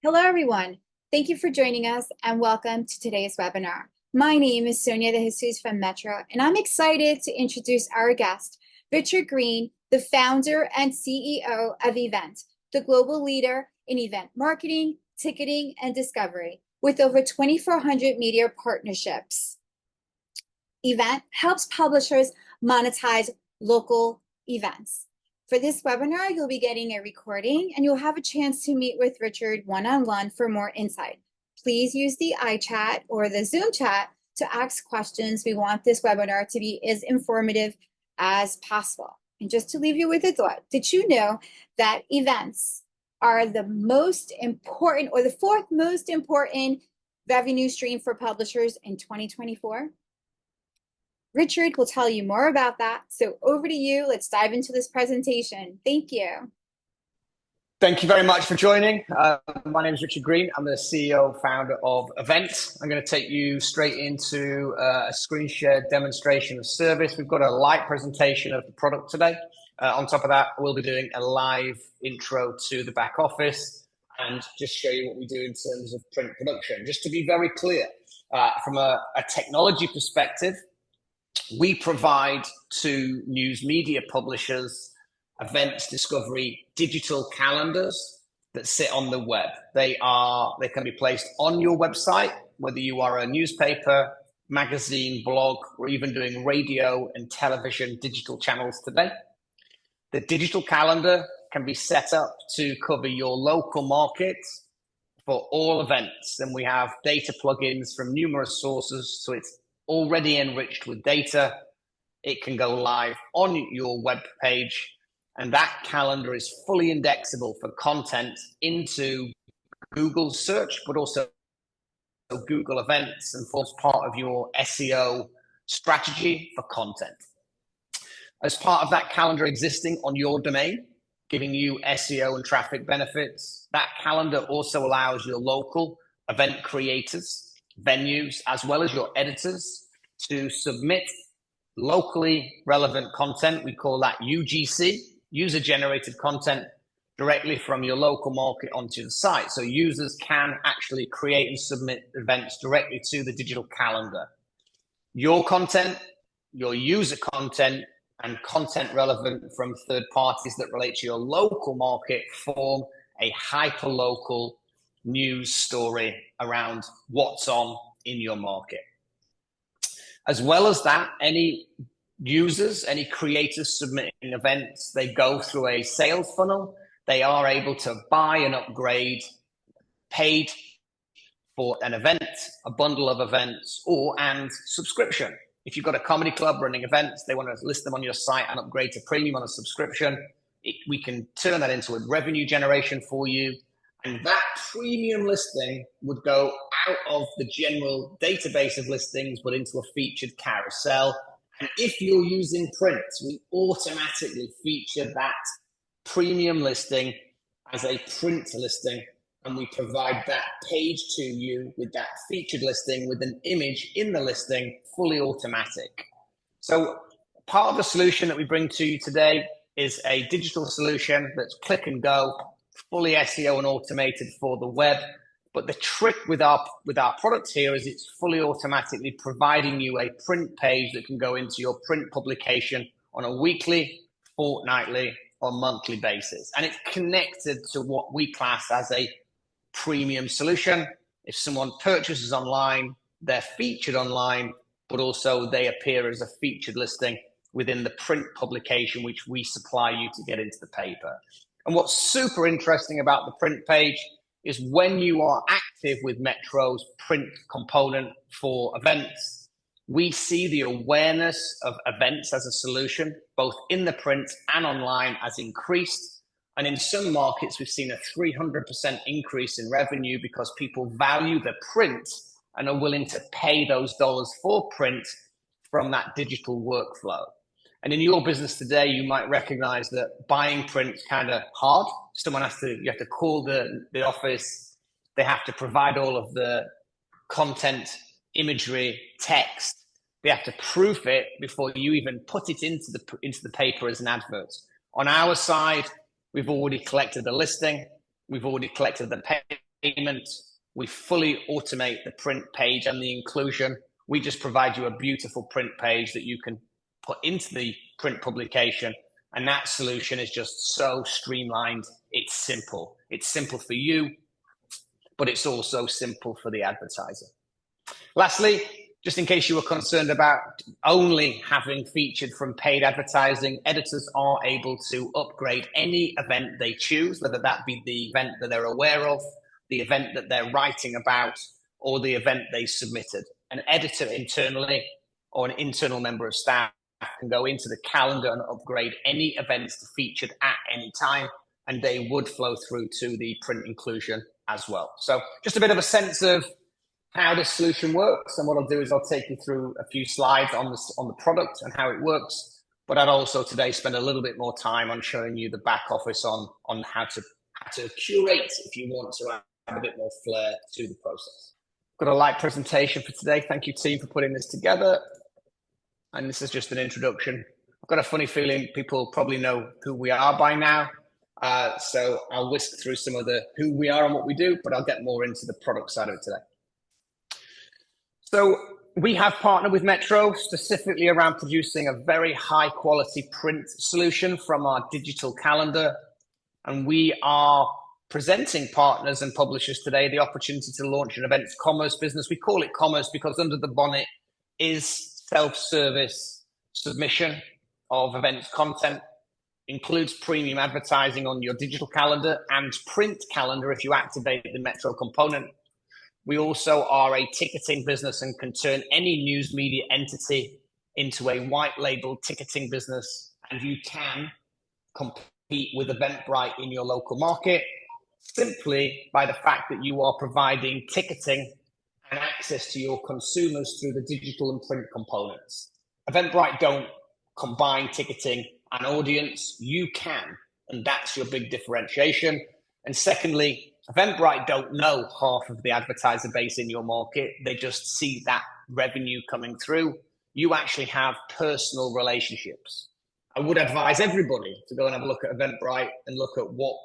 Hello, everyone. Thank you for joining us and welcome to today's webinar. My name is Sonia de Jesus from Metro, and I'm excited to introduce our guest, Richard Green, the founder and CEO of Evvnt, the global leader in event marketing, ticketing, and discovery, with over 2,400 media partnerships. Evvnt helps publishers monetize local events. For this webinar, you'll be getting a recording and you'll have a chance to meet with Richard one-on-one for more insight. Please use the iChat or the Zoom chat to ask questions. We want this webinar to be as informative as possible. And just to leave you with a thought, did you know that events are the most important or the fourth most important revenue stream for publishers in 2024? Richard will tell you more about that. So over to you. Let's dive into this presentation. Thank you. Thank you very much for joining. My name is Richard Green. I'm the CEO founder of Evvnt. I'm going to take you straight into a screen share demonstration of service. We've got a light presentation of the product today. On top of that, we'll be doing a live intro to the back office and just show you what we do in terms of print production. Just to be very clear, from a technology perspective, we provide to news media publishers, events discovery, digital calendars that sit on the web. They can be placed on your website, whether you are a newspaper, magazine, blog, or even doing radio and television digital channels today. The digital calendar can be set up to cover your local market for all events. And we have data plugins from numerous sources, so it's already enriched with data. It can go live on your web page, and that calendar is fully indexable for content into Google search, but also Google Events, and forms part of your SEO strategy for content. As part of that calendar existing on your domain, giving you SEO and traffic benefits, that calendar also allows your local event creators, venues, as well as your editors to submit locally relevant content. We call that UGC, user-generated content, directly from your local market onto the site. So users can actually create and submit events directly to the digital calendar. Your content, your user content, and content relevant from third parties that relate to your local market form a hyper-local news story around what's on in your market. As well as that, any users, any creators submitting events, they go through a sales funnel. They are able to buy and upgrade paid for an event, a bundle of events, and subscription. If you've got a comedy club running events, they want to list them on your site and upgrade to premium on a subscription. We can turn that into a revenue generation for you. And that premium listing would go out of the general database of listings, but into a featured carousel. And if you're using print, we automatically feature that premium listing as a print listing. And we provide that page to you with that featured listing with an image in the listing, fully automatic. So part of the solution that we bring to you today is a digital solution that's click and go, fully SEO and automated for the web. But the trick with our product here is it's fully automatically providing you a print page that can go into your print publication on a weekly, fortnightly, or monthly basis. And it's connected to what we class as a premium solution. If someone purchases online, they're featured online, but also they appear as a featured listing within the print publication, which we supply you to get into the paper. And what's super interesting about the print page is when you are active with Metro's print component for events, we see the awareness of events as a solution, both in the print and online, has increased. And in some markets, we've seen a 300% increase in revenue because people value the print and are willing to pay those dollars for print from that digital workflow. And in your business today, you might recognize that buying print is kind of hard. You have to call the office. They have to provide all of the content, imagery, text. They have to proof it before you even put it into the paper as an advert. On our side, we've already collected the listing. We've already collected the payment. We fully automate the print page and the inclusion. We just provide you a beautiful print page that you can put into the print publication. And that solution is just so streamlined. It's simple. It's simple for you, but it's also simple for the advertiser. Lastly, just in case you were concerned about only having featured from paid advertising, editors are able to upgrade any event they choose, whether that be the event that they're aware of, the event that they're writing about, or the event they submitted. An editor internally or an internal member of staff can go into the calendar and upgrade any events featured at any time, and they would flow through to the print inclusion as well. So just a bit of a sense of how this solution works. And what I'll do is I'll take you through a few slides on the product and how it works. But I'd also today spend a little bit more time on showing you the back office on how to curate if you want to add a bit more flair to the process. Got a light presentation for today. Thank you, team, for putting this together. And this is just an introduction. I've got a funny feeling people probably know who we are by now. So I'll whisk through some of the who we are and what we do, but I'll get more into the product side of it today. So we have partnered with Metro specifically around producing a very high quality print solution from our digital calendar. And we are presenting partners and publishers today the opportunity to launch an events commerce business. We call it commerce because under the bonnet is self-service submission of events content, includes premium advertising on your digital calendar and print calendar if you activate the Metro component. We also are a ticketing business and can turn any news media entity into a white label ticketing business. And you can compete with Eventbrite in your local market simply by the fact that you are providing ticketing and access to your consumers through the digital and print components. Eventbrite don't combine ticketing and audience. You can, and that's your big differentiation. And secondly, Eventbrite don't know half of the advertiser base in your market. They just see that revenue coming through. You actually have personal relationships. I would advise everybody to go and have a look at Eventbrite and look at what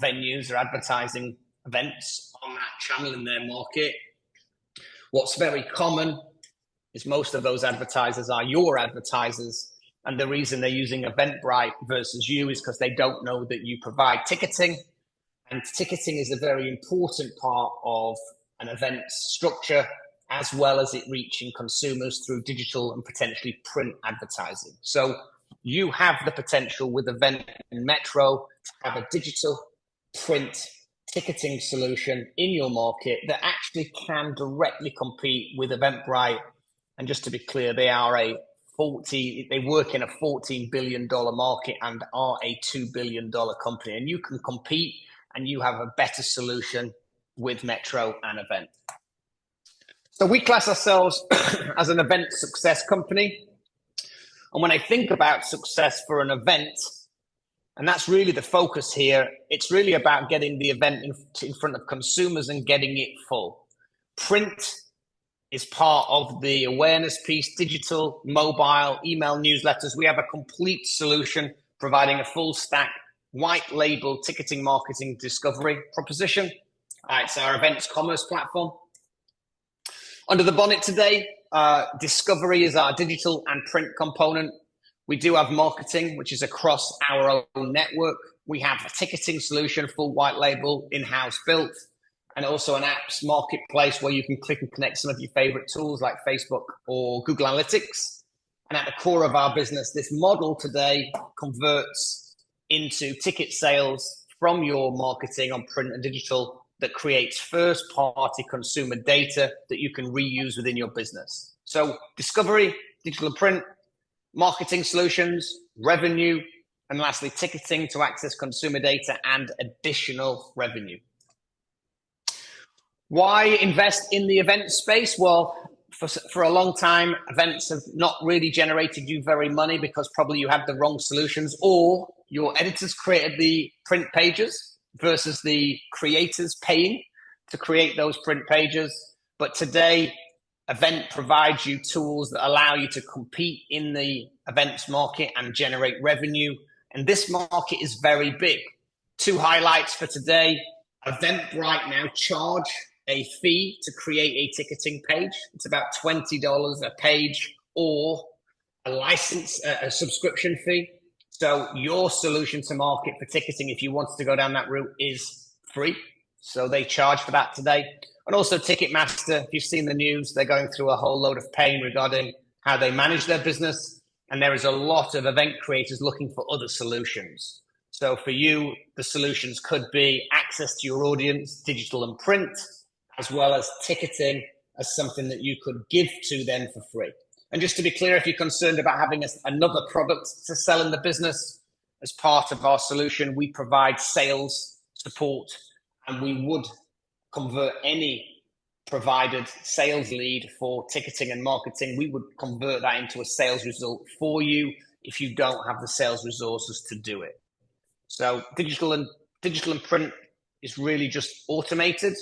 venues are advertising events on that channel in their market. What's very common is most of those advertisers are your advertisers. And the reason they're using Eventbrite versus you is because they don't know that you provide ticketing. And ticketing is a very important part of an event structure, as well as it reaching consumers through digital and potentially print advertising. So you have the potential with Evvnt and Metro to have a digital print ticketing solution in your market that actually can directly compete with Eventbrite. And just to be clear, they work in a $14 billion market and are a $2 billion company. And you can compete and you have a better solution with Metro and Evvnt. So we class ourselves as an event success company. And when I think about success for an event, and that's really the focus here, it's really about getting the event in front of consumers and getting it full. Print is part of the awareness piece, digital, mobile, email newsletters. We have a complete solution providing a full stack white label ticketing marketing discovery proposition. It's our events commerce platform. Under the bonnet today, discovery is our digital and print component. We do have marketing, which is across our own network. We have a ticketing solution, full white label, in-house built, and also an apps marketplace where you can click and connect some of your favorite tools like Facebook or Google Analytics. And at the core of our business, this model today converts into ticket sales from your marketing on print and digital that creates first-party consumer data that you can reuse within your business. So discovery, digital and print, marketing solutions, revenue, and lastly, ticketing to access consumer data and additional revenue. Why invest in the event space? Well, for a long time, events have not really generated you very money because probably you had the wrong solutions, or your editors created the print pages versus the creators paying to create those print pages. But today, Evvnt provides you tools that allow you to compete in the events market and generate revenue. And this market is very big. Two highlights for today. Eventbrite now charge a fee to create a ticketing page. It's about $20 a page, or a license, a subscription fee. So your solution to market for ticketing, if you wanted to go down that route, is free. So they charge for that today. And also Ticketmaster, if you've seen the news, they're going through a whole load of pain regarding how they manage their business. And there is a lot of event creators looking for other solutions. So for you, the solutions could be access to your audience, digital and print, as well as ticketing as something that you could give to them for free. And just to be clear, if you're concerned about having another product to sell in the business, as part of our solution, we provide sales support, and we would convert any provided sales lead for ticketing and marketing. We would convert that into a sales result for you if you don't have the sales resources to do it. So digital and print is really just automated.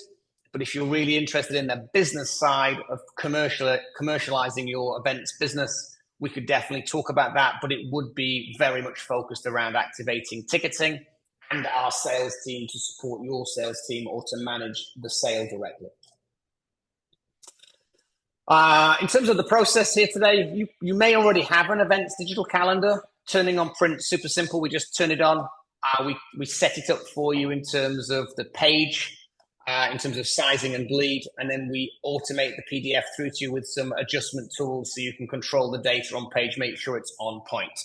But if you're really interested in the business side of commercializing your events business, we could definitely talk about that. But it would be very much focused around activating ticketing and our sales team to support your sales team or to manage the sale directly. In terms of the process here today, you may already have an events digital calendar. Turning on print, super simple. We just turn it on. We set it up for you in terms of the page, in terms of sizing and bleed, and then we automate the PDF through to you with some adjustment tools so you can control the data on page, make sure it's on point.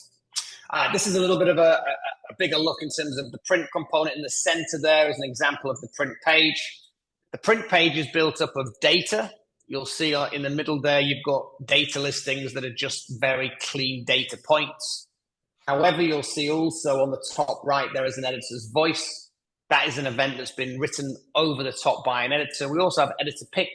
This is a little bit of a bigger look in terms of the print component. In the center there is an example of the print page. The print page is built up of data. You'll see in the middle there, you've got data listings that are just very clean data points. However, you'll see also on the top right, there is an editor's voice. That is an event that's been written over the top by an editor. We also have editor pick.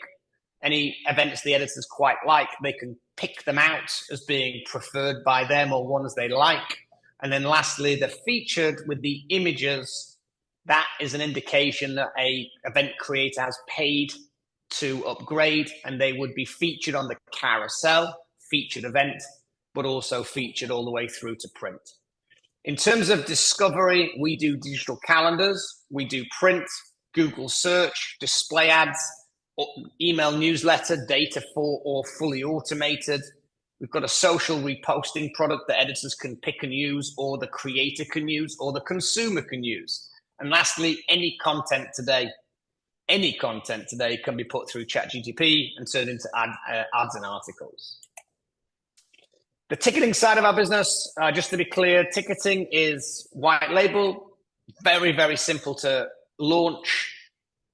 Any events the editors quite like, they can pick them out as being preferred by them or ones they like. And then lastly, they're featured with the images. That is an indication that a event creator has paid to upgrade, and they would be featured on the carousel, featured event, but also featured all the way through to print. In terms of discovery, we do digital calendars, we do print, Google search, display ads, email newsletter, data for or fully automated. We've got a social reposting product that editors can pick and use, or the creator can use, or the consumer can use. And lastly, any content today can be put through ChatGPT and turned into ads and articles. The ticketing side of our business, just to be clear, ticketing is white label, very, very simple to launch.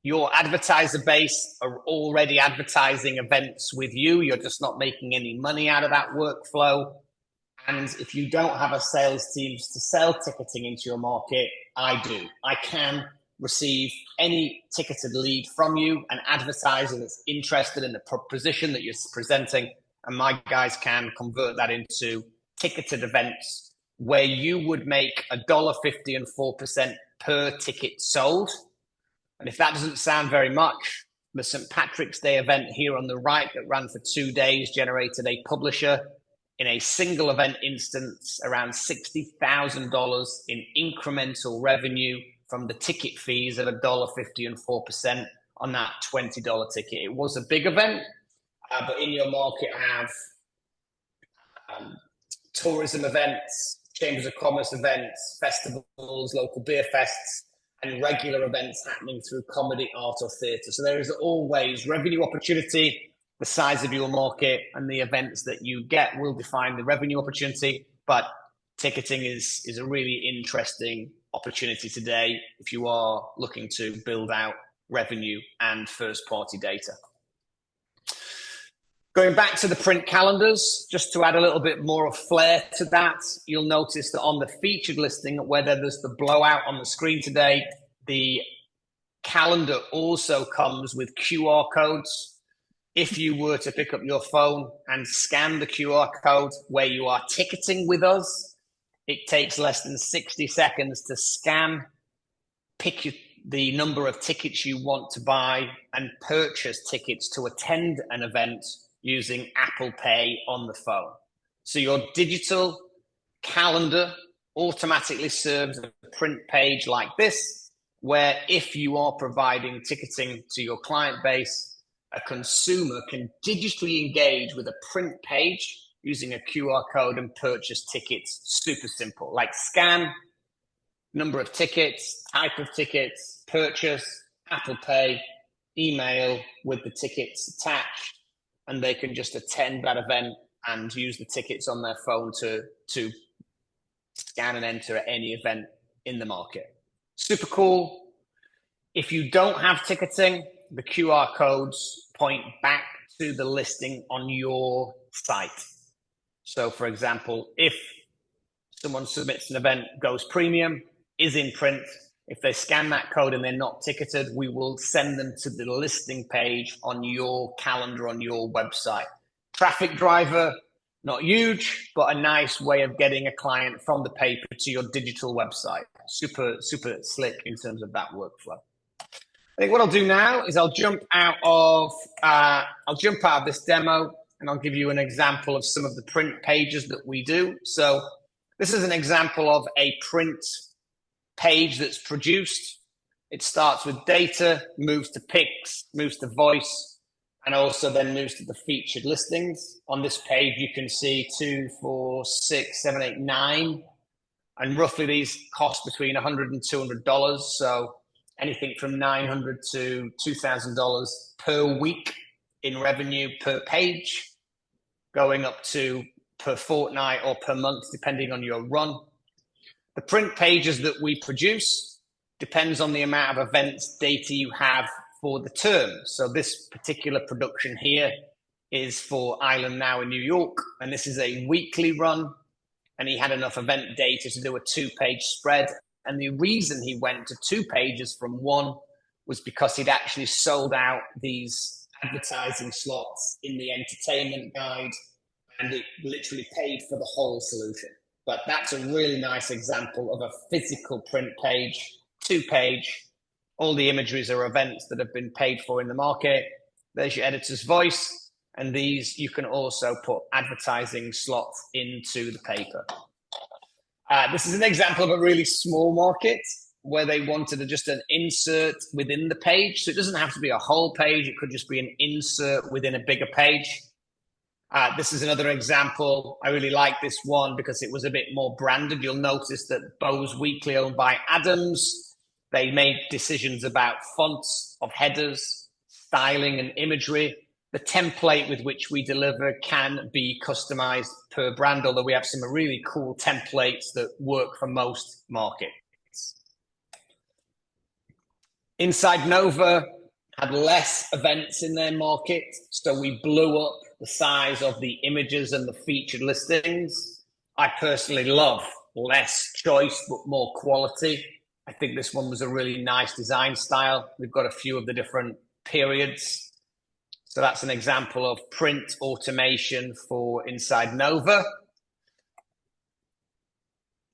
Your advertiser base are already advertising events with you. You're just not making any money out of that workflow. And if you don't have a sales team to sell ticketing into your market, I do. I can receive any ticketed lead from you, an advertiser that's interested in the proposition that you're presenting, and my guys can convert that into ticketed events where you would make $1.50 and 4% per ticket sold. And if that doesn't sound very much, the St. Patrick's Day event here on the right that ran for 2 days generated a publisher in a single event instance around $60,000 in incremental revenue from the ticket fees of $1.50 and 4% on that $20 ticket. It was a big event, but in your market have tourism events, chambers of commerce events, festivals, local beer fests, and regular events happening through comedy, art, or theatre. So there is always revenue opportunity. The size of your market and the events that you get will define the revenue opportunity, but ticketing is a really interesting opportunity today if you are looking to build out revenue and first-party data. Going back to the print calendars, just to add a little bit more of flair to that, you'll notice that on the featured listing, whether there's the blowout on the screen today, the calendar also comes with QR codes. If you were to pick up your phone and scan the QR code where you are ticketing with us, it takes less than 60 seconds to scan, pick the number of tickets you want to buy, and purchase tickets to attend an event using Apple Pay on the phone. So your digital calendar automatically serves a print page like this, where if you are providing ticketing to your client base, a consumer can digitally engage with a print page using a QR code and purchase tickets. Super simple, like scan, number of tickets, type of tickets, purchase, Apple Pay, email with the tickets attached, and they can just attend that event and use the tickets on their phone to scan and enter at any event in the market. Super cool. If you don't have ticketing, the QR codes point back to the listing on your site. So for example, if someone submits an event, goes premium, is in print, if they scan that code and they're not ticketed, we will send them to the listing page on your calendar, on your website. Traffic driver, not huge, but a nice way of getting a client from the paper to your digital website. Super, super slick in terms of that workflow. I think what I'll do now is I'll jump out of this demo and I'll give you an example of some of the print pages that we do. So this is an example of a print page that's produced. It starts with data, moves to pics, moves to voice, and also then moves to the featured listings. On this page, you can see 2, 4, 6, 7, 8, 9, and roughly these cost between $100 and $200. So anything from $900 to $2,000 per week in revenue per page, going up to per fortnight or per month, depending on your run. The print pages that we produce depends on the amount of events data you have for the term. So this particular production here is for Island Now in New York, and this is a weekly run, and he had enough event data to do a 2-page spread. And the reason he went to 2 pages from 1 was because he'd actually sold out these advertising slots in the entertainment guide, and it literally paid for the whole solution. But that's a really nice example of a physical print page, 2-page. All the imageries are events that have been paid for in the market. There's your editor's voice. And these, you can also put advertising slots into the paper. This is an example of a really small market where they wanted just an insert within the page. So it doesn't have to be a whole page. It could just be an insert within a bigger page. This is another example. I really like this one because it was a bit more branded. You'll notice that Bose Weekly, owned by Adams, they made decisions about fonts of headers, styling and imagery. The template with which we deliver can be customized per brand, although we have some really cool templates that work for most markets. Inside Nova had less events in their market, so we blew up the size of the images and the featured listings. I personally love less choice, but more quality. I think this one was a really nice design style. We've got a few of the different periods. So that's an example of print automation for Inside Nova.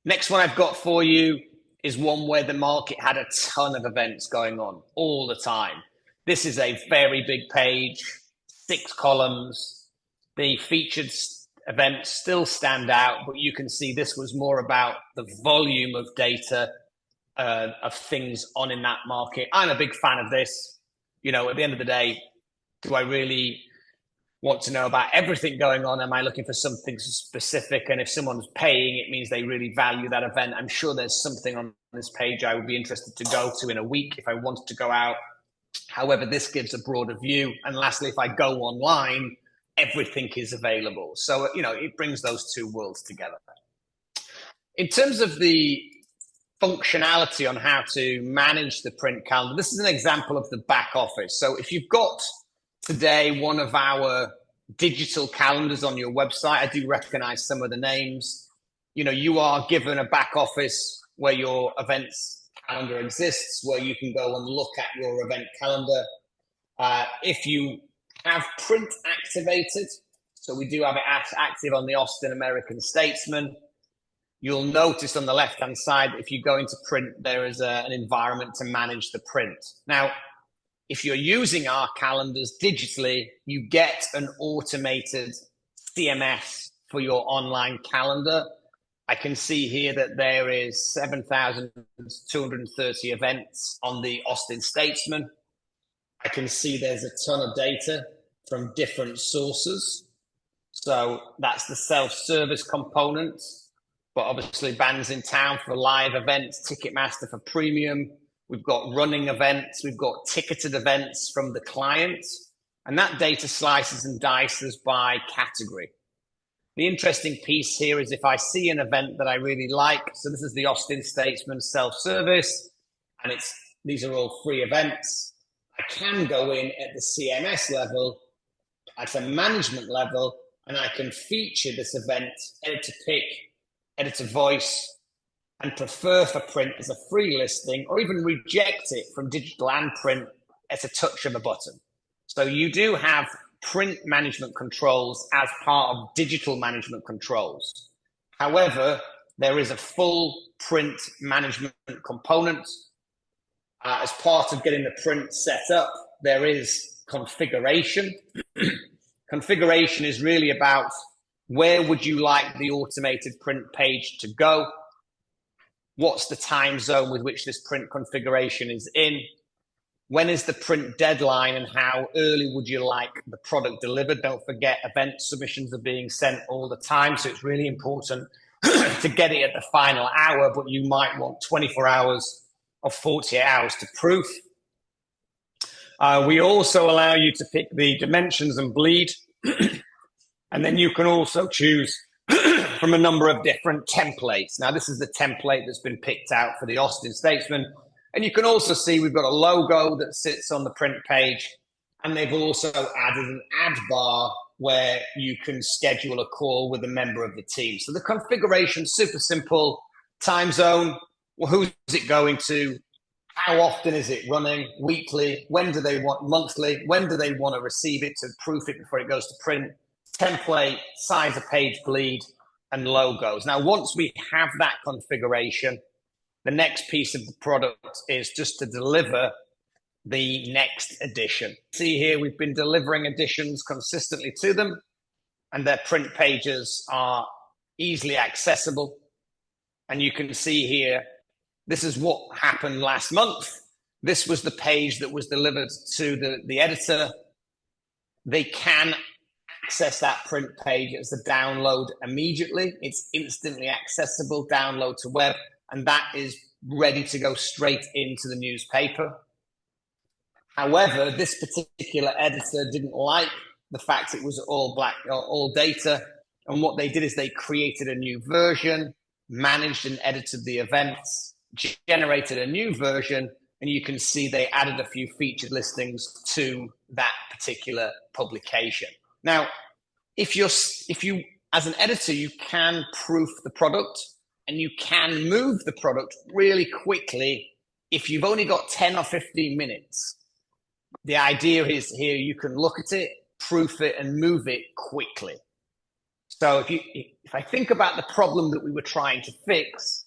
Next one I've got for you is one where the market had a ton of events going on all the time. This is a very big page, 6 columns. The featured events still stand out, but you can see this was more about the volume of data of things on in that market. I'm a big fan of this. You know, at the end of the day, do I really want to know about everything going on? Am I looking for something specific? And if someone's paying, it means they really value that event. I'm sure there's something on this page I would be interested to go to in a week if I wanted to go out. However, this gives a broader view. And lastly, if I go online, everything is available. So, you know, it brings those two worlds together. In terms of the functionality on how to manage the print calendar, this is an example of the back office. So if you've got today one of our digital calendars on your website, I do recognize some of the names. You know, you are given a back office where your events calendar exists, where you can go and look at your event calendar. If you have print activated, so we do have it active on the Austin American Statesman, you'll notice on the left-hand side, if you go into print, there is an environment to manage the print. Now, if you're using our calendars digitally, you get an automated CMS for your online calendar. I can see here that there is 7,230 events on the Austin Statesman. I can see there's a ton of data from different sources. So that's the self-service component, but obviously Bands in Town for live events, Ticketmaster for premium. We've got running events. We've got ticketed events from the client. And that data slices and dices by category. The interesting piece here is if I see an event that I really like, so this is the Austin Statesman self-service, and these are all free events. I can go in at the CMS level, at a management level, and I can feature this event, editor pick, editor voice, and prefer for print as a free listing, or even reject it from digital and print at a touch of a button. So you do have print management controls as part of digital management controls. However, there is a full print management component. As part of getting the print set up, there is configuration. Configuration is really about where would you like the automated print page to go? What's the time zone with which this print configuration is in? When is the print deadline and how early would you like the product delivered? Don't forget, event submissions are being sent all the time, so it's really important to get it at the final hour, but you might want 24 hours or 48 hours to proof. We also allow you to pick the dimensions and bleed, and then you can also choose from a number of different templates. Now, this is the template that's been picked out for the Austin Statesman. And you can also see we've got a logo that sits on the print page, and they've also added an ad bar where you can schedule a call with a member of the team. So the configuration, super simple. Time zone, well, who's it going to? How often is it running? Weekly? When do they want monthly? When do they want to receive it to proof it before it goes to print? Template, size of page bleed, and logos. Now, once we have that configuration, the next piece of the product is just to deliver the next edition. See here, we've been delivering editions consistently to them, and their print pages are easily accessible. And you can see here, this is what happened last month. This was the page that was delivered to the editor. They can access that print page as a download immediately. It's instantly accessible, download to web, and that is ready to go straight into the newspaper. However, this particular editor didn't like the fact it was all black, all data. And what they did is they created a new version, managed and edited the events, generated a new version, and you can see they added a few featured listings to that particular publication. Now, if you, as an editor, you can proof the product and you can move the product really quickly if you've only got 10 or 15 minutes. The idea is here you can look at it, proof it, and move it quickly. So if I think about the problem that we were trying to fix,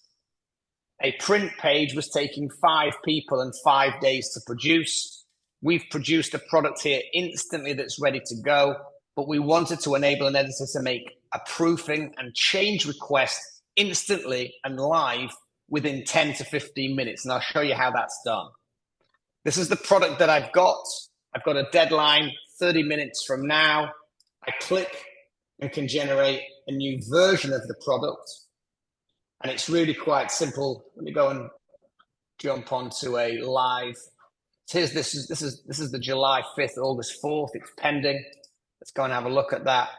a print page was taking 5 people and 5 days to produce. We've produced a product here instantly that's ready to go, but we wanted to enable an editor to make a proofing and change request instantly and live within 10 to 15 minutes. And I'll show you how that's done. This is the product that I've got. I've got a deadline 30 minutes from now. I click and can generate a new version of the product. And it's really quite simple. Let me go and jump onto a live. Here's this is the July 5th, August 4th. It's pending. Let's go and have a look at that.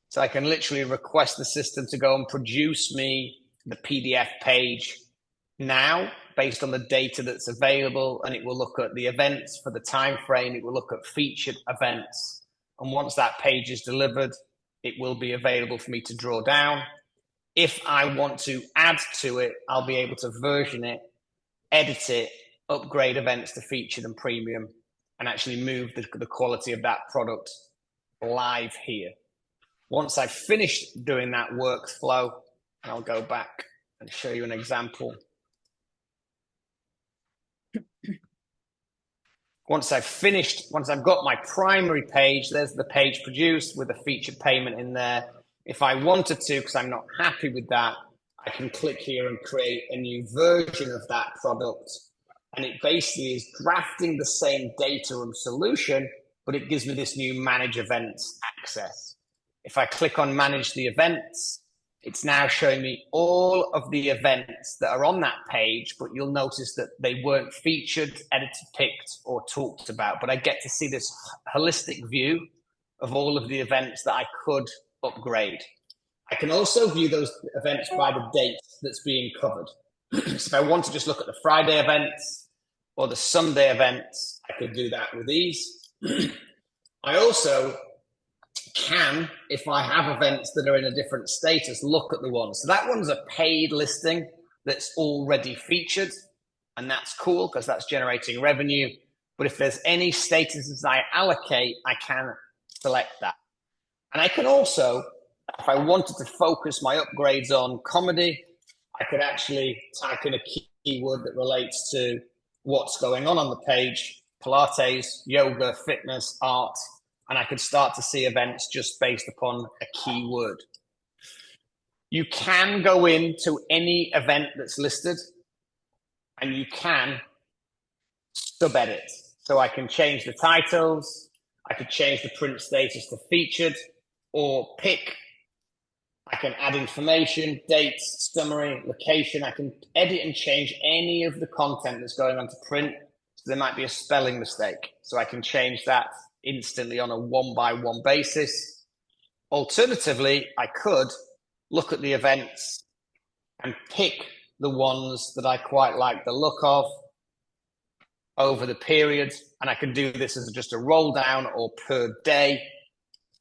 So I can literally request the system to go and produce me the PDF page now based on the data that's available, and it will look at the events for the time frame. It will look at featured events. And once that page is delivered, it will be available for me to draw down. If I want to add to it, I'll be able to version it, edit it, upgrade events to featured and premium, and actually move the quality of that product live here. Once I've finished doing that workflow, I'll go back and show you an example. Once I've got my primary page, there's the page produced with a featured payment in there. If I wanted to, because I'm not happy with that, I can click here and create a new version of that product. And it basically is drafting the same data and solution, but it gives me this new manage events access. If I click on manage the events, it's now showing me all of the events that are on that page, but you'll notice that they weren't featured, edited, picked, or talked about. But I get to see this holistic view of all of the events that I could upgrade. I can also view those events by the date that's being covered. So if I want to just look at the Friday events or the Sunday events, I could do that with ease. I also can, if I have events that are in a different status, look at the ones. So that one's a paid listing that's already featured, and that's cool because that's generating revenue. But if there's any statuses I allocate, I can select that. And I can also, if I wanted to focus my upgrades on comedy, I could actually type in a keyword that relates to what's going on the page: Pilates, yoga, fitness, art, and I could start to see events just based upon a keyword. You can go into any event that's listed and you can sub-edit. So I can change the titles, I could change the print status to featured, or pick. I can add information, dates, summary, location. I can edit and change any of the content that's going on to print. So there might be a spelling mistake. So I can change that instantly on a one-by-one basis. Alternatively, I could look at the events and pick the ones that I quite like the look of over the period. And I can do this as just a roll down or per day.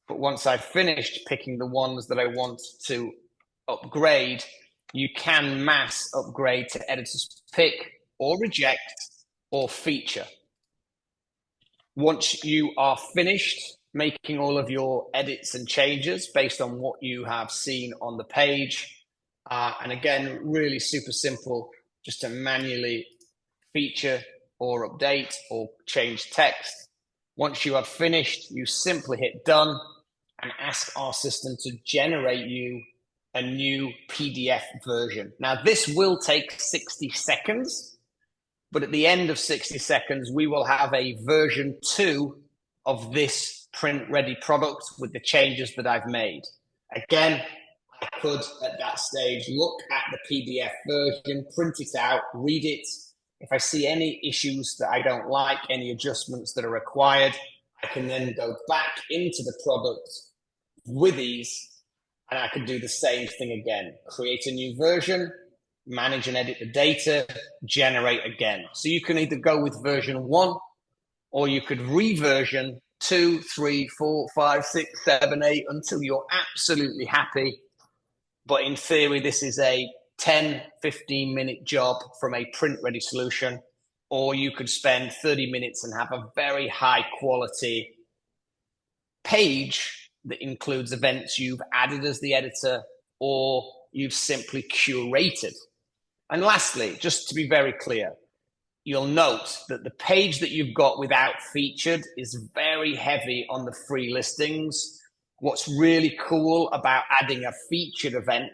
But once I've finished picking the ones that I want to upgrade, you can mass upgrade to editor's pick or reject or feature. Once you are finished making all of your edits and changes based on what you have seen on the page, and again, really super simple, just to manually feature or update or change text. Once you have finished, you simply hit done and ask our system to generate you a new PDF version. Now, this will take 60 seconds, but at the end of 60 seconds, we will have a version 2 of this print-ready product with the changes that I've made. Again, I could, at that stage, look at the PDF version, print it out, read it. If I see any issues that I don't like, any adjustments that are required, I can then go back into the product with ease, and I could do the same thing again. Create a new version, manage and edit the data, generate again. So you can either go with version 1, or you could reversion 2, 3, 4, 5, 6, 7, 8 until you're absolutely happy. But in theory, this is a 10, 15-minute job from a print-ready solution, or you could spend 30 minutes and have a very high-quality page that includes events you've added as the editor or you've simply curated. And lastly, just to be very clear, you'll note that the page that you've got without featured is very heavy on the free listings. What's really cool about adding a featured event,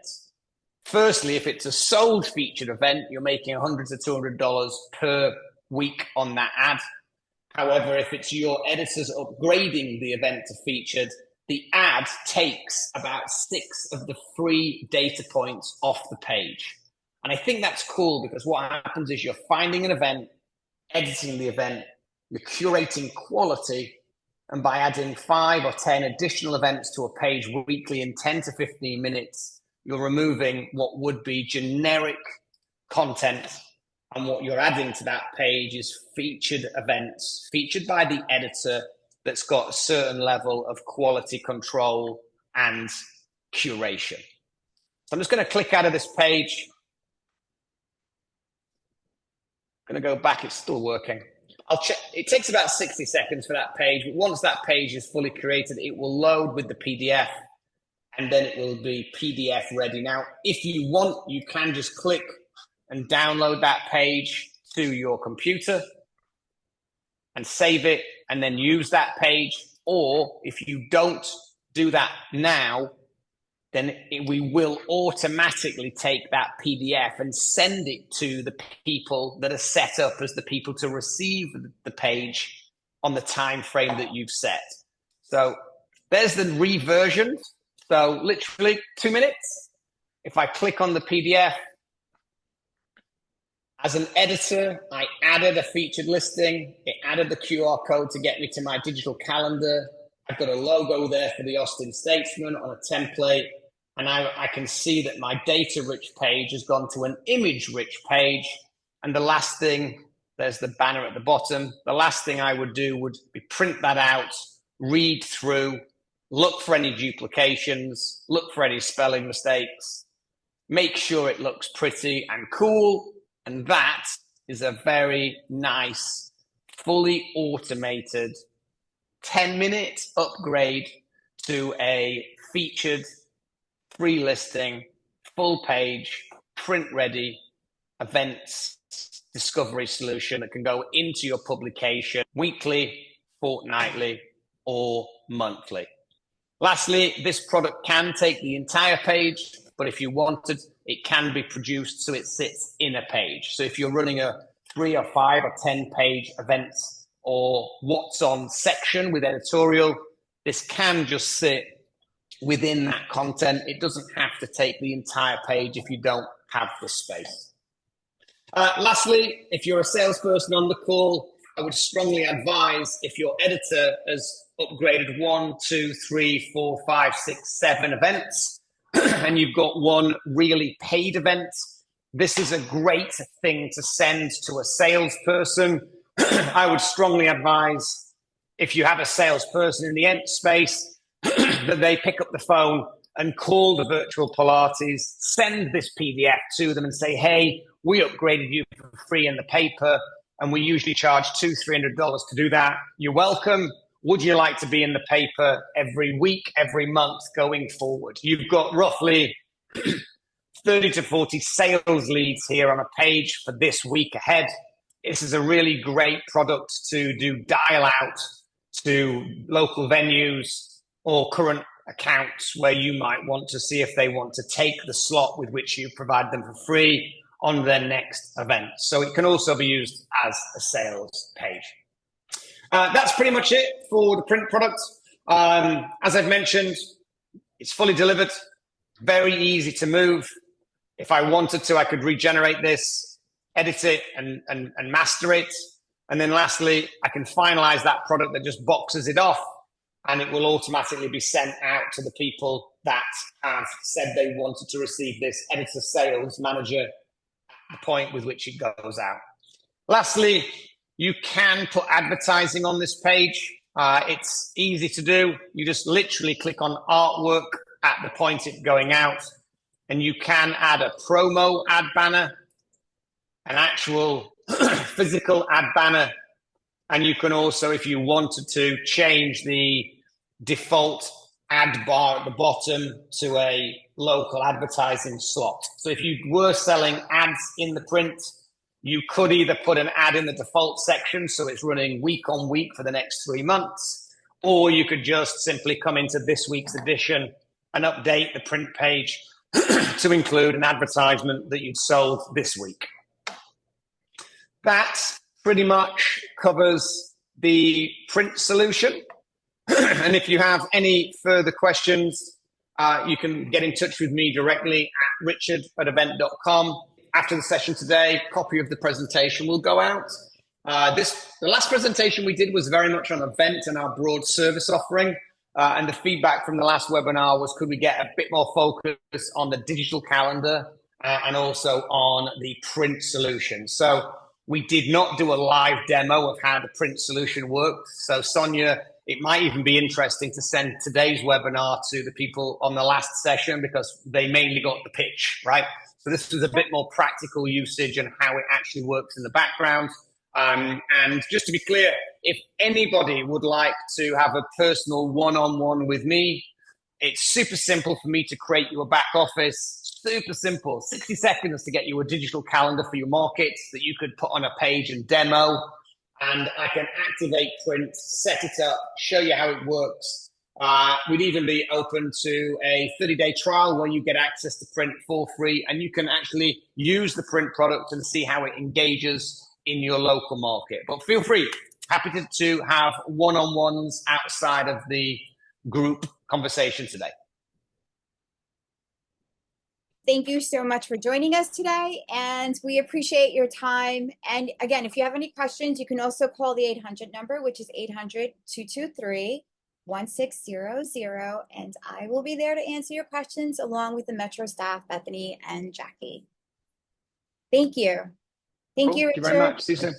firstly, if it's a sold featured event, you're making $100 to $200 per week on that ad. However, if it's your editors upgrading the event to featured, the ad takes about 6 of the free data points off the page. And I think that's cool because what happens is you're finding an event, editing the event, you're curating quality, and by adding 5 or 10 additional events to a page weekly in 10 to 15 minutes, you're removing what would be generic content. And what you're adding to that page is featured events, featured by the editor, that's got a certain level of quality control and curation. So I'm just going to click out of this page. I'm going to go back. It's still working. I'll check. It takes about 60 seconds for that page. But once that page is fully created, it will load with the PDF, and then it will be PDF ready. Now, if you want, you can just click and download that page to your computer and save it and then use that page. Or if you don't do that now, then we will automatically take that PDF and send it to the people that are set up as the people to receive the page on the time frame that you've set. So there's the reversion. So literally 2 minutes. If I click on the PDF, as an editor, I added a featured listing. It added the QR code to get me to my digital calendar. I've got a logo there for the Austin Statesman on a template. And I can see that my data-rich page has gone to an image-rich page. And the last thing, there's the banner at the bottom. The last thing I would do would be print that out, read through, look for any duplications, look for any spelling mistakes, make sure it looks pretty and cool. And that is a very nice, fully automated 10-minute upgrade to a featured free listing, full page, print ready events discovery solution that can go into your publication weekly, fortnightly, or monthly. Lastly, this product can take the entire page, but if you wanted, it can be produced so it sits in a page. So if you're running a 3 or 5 or 10 page events or what's on section with editorial, this can just sit within that content. It doesn't have to take the entire page if you don't have the space. Lastly, if you're a salesperson on the call, I would strongly advise if your editor has upgraded 1, 2, 3, 4, 5, 6, 7 events, and you've got one really paid event, this is a great thing to send to a salesperson. I would strongly advise if you have a salesperson in the ent space that they pick up the phone and call the virtual Pilates, send this PDF to them and say, hey, we upgraded you for free in the paper, and we usually charge $200-300 to do that. You're welcome. Would you like to be in the paper every week, every month going forward? You've got roughly 30 to 40 sales leads here on a page for this week ahead. This is a really great product to do dial out to local venues or current accounts where you might want to see if they want to take the slot with which you provide them for free on their next event. So it can also be used as a sales page. That's pretty much it for the print product. As I've mentioned, it's fully delivered, very easy to move. If I wanted to, I could regenerate this, edit it and master it. And then lastly, I can finalize that product that just boxes it off, and it will automatically be sent out to the people that have said they wanted to receive this editor sales manager at the point with which it goes out. Lastly, you can put advertising on this page. It's easy to do. You just literally click on artwork at the point it's going out, and you can add a promo ad banner, an actual physical ad banner, and you can also, if you wanted to, change the default ad bar at the bottom to a local advertising slot. So if you were selling ads in the print, you could either put an ad in the default section so it's running week on week for the next 3 months, or you could just simply come into this week's edition and update the print page to include an advertisement that you'd sold this week. That pretty much covers the print solution. And if you have any further questions, you can get in touch with me directly at richard@evvnt.com. After the session today, a copy of the presentation will go out. The last presentation we did was very much on Evvnt and our broad service offering. And the feedback from the last webinar was, could we get a bit more focus on the digital calendar and also on the print solution? So we did not do a live demo of how the print solution works. So Sonia, it might even be interesting to send today's webinar to the people on the last session because they mainly got the pitch, right? So this was a bit more practical usage and how it actually works in the background. And just to be clear, if anybody would like to have a personal one-on-one with me, it's super simple for me to create you a back office. Super simple, 60 seconds to get you a digital calendar for your markets that you could put on a page and demo. And I can activate print, set it up, show you how it works. We'd even be open to a 30-day trial where you get access to print for free and you can actually use the print product and see how it engages in your local market. But feel free, happy to have one-on-ones outside of the group conversation today. Thank you so much for joining us today, and we appreciate your time. And again, if you have any questions, you can also call the 800 number, which is 800-223-1600, and I will be there to answer your questions along with the Metro staff, Bethany and Jackie. Thank you. Thank Cool. you, Thank you very Richard. much. See you soon.